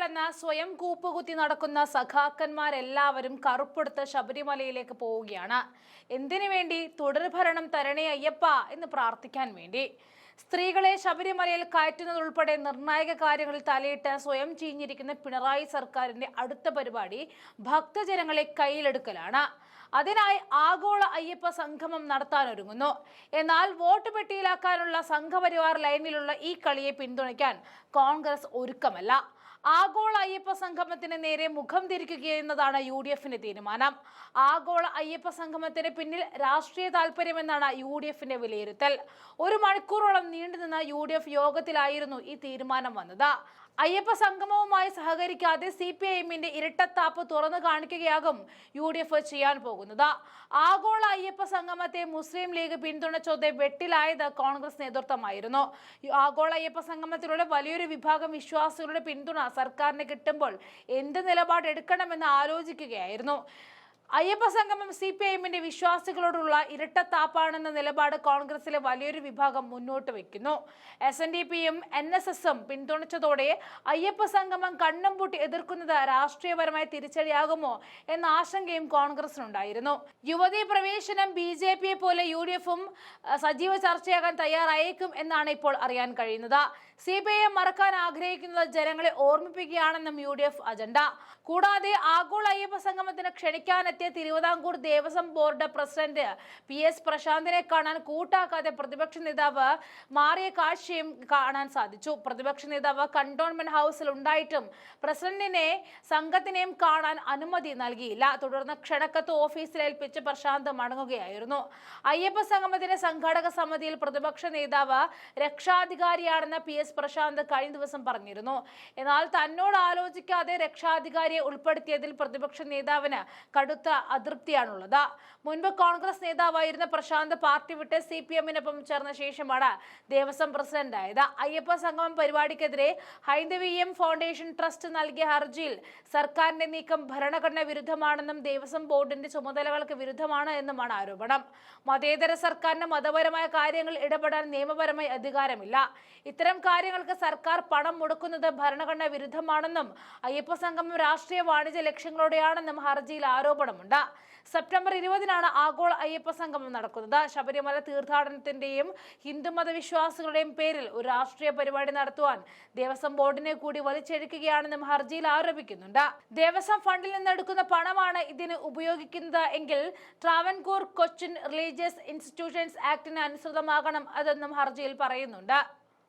അയ്യപ്പനോടൊപ്പമല്ലെന്ന് സ്വയം കൂപ്പുകുത്തി നടക്കുന്ന സഖാക്കന്മാരെല്ലാവരും കറുപ്പെടുത്ത് ശബരിമലയിലേക്ക് പോവുകയാണ്. എന്തിനു വേണ്ടി? തുടർഭരണം തരണേ അയ്യപ്പ എന്ന് പ്രാർത്ഥിക്കാൻ വേണ്ടി. സ്ത്രീകളെ ശബരിമലയിൽ കയറ്റുന്നതുൾപ്പെടെ നിർണായക കാര്യങ്ങളിൽ തലയിട്ട് സ്വയം ചീഞ്ഞിരിക്കുന്ന പിണറായി സർക്കാരിന്റെ അടുത്ത പരിപാടി ഭക്തജനങ്ങളെ കയ്യിലെടുക്കലാണ്. അതിനായി ആഗോള അയ്യപ്പ സംഗമം നടത്താനൊരുങ്ങുന്നു. എന്നാൽ വോട്ട് പെട്ടിയിലാക്കാനുള്ള സംഘപരിവാർ ലൈനിലുള്ള ഈ കളിയെ പിന്തുണയ്ക്കാൻ കോൺഗ്രസ് ഒരുക്കമല്ല. ആഗോള അയ്യപ്പ സംഗമത്തിന് നേരെ മുഖം തിരിക്കുകയെന്നതാണ് UDFന്റെ തീരുമാനം. ആഗോള അയ്യപ്പ സംഗമത്തിന് പിന്നിൽ രാഷ്ട്രീയ താല്പര്യമെന്നാണ് UDFന്റെ വിലയിരുത്തൽ. 1 മണിക്കൂറോളം നീണ്ടുനിന്ന UDF യോഗത്തിലായിരുന്നു ഈ തീരുമാനം വന്നത്. അയ്യപ്പ സംഗമവുമായി സഹകരിക്കാതെ CPIMന്റെ ഇരട്ടത്താപ്പ് തുറന്നു കാണിക്കുകയാകും UDF ചെയ്യാൻ പോകുന്നത്. ആഗോള അയ്യപ്പ സംഗമത്തെ മുസ്ലിം ലീഗ് പിന്തുണച്ചോടെ വെട്ടിലായത് കോൺഗ്രസ് നേതൃത്വമായിരുന്നു. ആഗോള അയ്യപ്പ സംഗമത്തിലൂടെ വലിയൊരു വിഭാഗം വിശ്വാസികളുടെ പിന്തുണ സർക്കാരിന് കിട്ടുമ്പോൾ എന്ത് നിലപാടെടുക്കണമെന്ന് ആലോചിക്കുകയായിരുന്നു. അയ്യപ്പ സംഗമം CPIMന്റെ വിശ്വാസികളോടുള്ള ഇരട്ടത്താപ്പാണെന്ന നിലപാട് കോൺഗ്രസിലെ വലിയൊരു വിഭാഗം മുന്നോട്ട് വെക്കുന്നു. SNDPയും NSSും പിന്തുണച്ചതോടെ അയ്യപ്പ സംഗമം കണ്ണും പൂട്ടി എതിർക്കുന്നത് രാഷ്ട്രീയപരമായ തിരിച്ചടിയാകുമോ എന്ന ആശങ്കയും കോൺഗ്രസിനുണ്ടായിരുന്നു. യുവതീ പ്രവേശനം BJPയെ പോലെ UDFും സജീവ ചർച്ചയാകാൻ തയ്യാറായേക്കും എന്നാണ് ഇപ്പോൾ അറിയാൻ കഴിയുന്നത്. CPIM മറക്കാൻ ആഗ്രഹിക്കുന്നത് ജനങ്ങളെ ഓർമ്മിപ്പിക്കുകയാണെന്നും UDF അജണ്ട. കൂടാതെ ആഗോള അയ്യപ്പ സംഗമത്തിന് ക്ഷണിക്കാനെത്തിയ Thiruvithamkoor Devaswom board president PS പ്രശാന്തിനെ കാണാൻ കൂട്ടാക്കാതെ പ്രതിപക്ഷ നേതാവ് മാറിയ കാഴ്ചയും കാണാൻ സാധിച്ചു. പ്രതിപക്ഷ നേതാവ് കണ്ടോൺമെന്റ് ഹൗസിൽ ഉണ്ടായിട്ടും പ്രസിഡന്റിനെ സംഘത്തിനെയും കാണാൻ അനുമതി നൽകിയില്ല. തുടർന്ന് ക്ഷണക്കത്ത് ഓഫീസിൽ ഏൽപ്പിച്ച് പ്രശാന്ത് മടങ്ങുകയായിരുന്നു. അയ്യപ്പ സംഗമത്തിന്റെ സംഘാടക സമിതിയിൽ പ്രതിപക്ഷ നേതാവ് രക്ഷാധികാരിയാണെന്ന് PS പ്രശാന്ത് കഴിഞ്ഞ ദിവസം പറഞ്ഞിരുന്നു. എന്നാൽ തന്നോട് ആലോചിക്കാതെ രക്ഷാധികാരിയെ ഉൾപ്പെടുത്തിയതിൽ പ്രതിപക്ഷ നേതാവിന് കടുത്ത അതൃപ്തിയാണുള്ളത്. മുൻപ് കോൺഗ്രസ് നേതാവായിരുന്ന പ്രശാന്ത് പാർട്ടി വിട്ട് CPIMനൊപ്പം ചേർന്ന ശേഷമാണ് ദേവസ്വം പ്രസിഡന്റായത്. അയ്യപ്പ സംഗമം പരിപാടിക്കെതിരെ ഹൈന്ദവീയം ഫൗണ്ടേഷൻ ട്രസ്റ്റ് നൽകിയ ഹർജിയിൽ സർക്കാരിന്റെ നീക്കം ഭരണഘടനാ വിരുദ്ധമാണെന്നും ദേവസ്വം ബോർഡിന്റെ ചുമതലകൾക്ക് വിരുദ്ധമാണ് എന്നുമാണ് ആരോപണം. മതേതര സർക്കാരിന് മതപരമായ കാര്യങ്ങളിൽ ഇടപെടാൻ നിയമപരമായി അധികാരമില്ല. ഇത്തരം കാര്യങ്ങൾക്ക് സർക്കാർ പണം മുടക്കുന്നത് ഭരണഘടനാ വിരുദ്ധമാണെന്നും അയ്യപ്പ സംഗമം രാഷ്ട്രീയ വാണിജ്യ ലക്ഷ്യങ്ങളോടെയാണെന്നും ഹർജിയിൽ ആരോപണമുണ്ട്. സെപ്റ്റംബർ 20-നാണ് ആഗോള അയ്യപ്പ സംഗമം നടക്കുന്നത്. ശബരിമല തീർത്ഥാടനത്തിന്റെയും ഹിന്ദുമത വിശ്വാസികളുടെയും പേരിൽ ഒരു രാഷ്ട്രീയ പരിപാടി നടത്തുവാൻ ദേവസ്വം ബോർഡിനെ കൂടി വലിച്ചെടുക്കുകയാണെന്നും ഹർജിയിൽ ആരോപിക്കുന്നുണ്ട്. ദേവസ്വം ഫണ്ടിൽ നിന്നെടുക്കുന്ന പണമാണ് ഇതിന് ഉപയോഗിക്കുന്നത് എങ്കിൽ ട്രാവൻകൂർ കൊച്ചിൻ റിലീജിയസ് ഇൻസ്റ്റിറ്റ്യൂഷൻസ് ആക്ടിന് അനുസൃതമാകണം അതെന്നും ഹർജിയിൽ പറയുന്നുണ്ട്.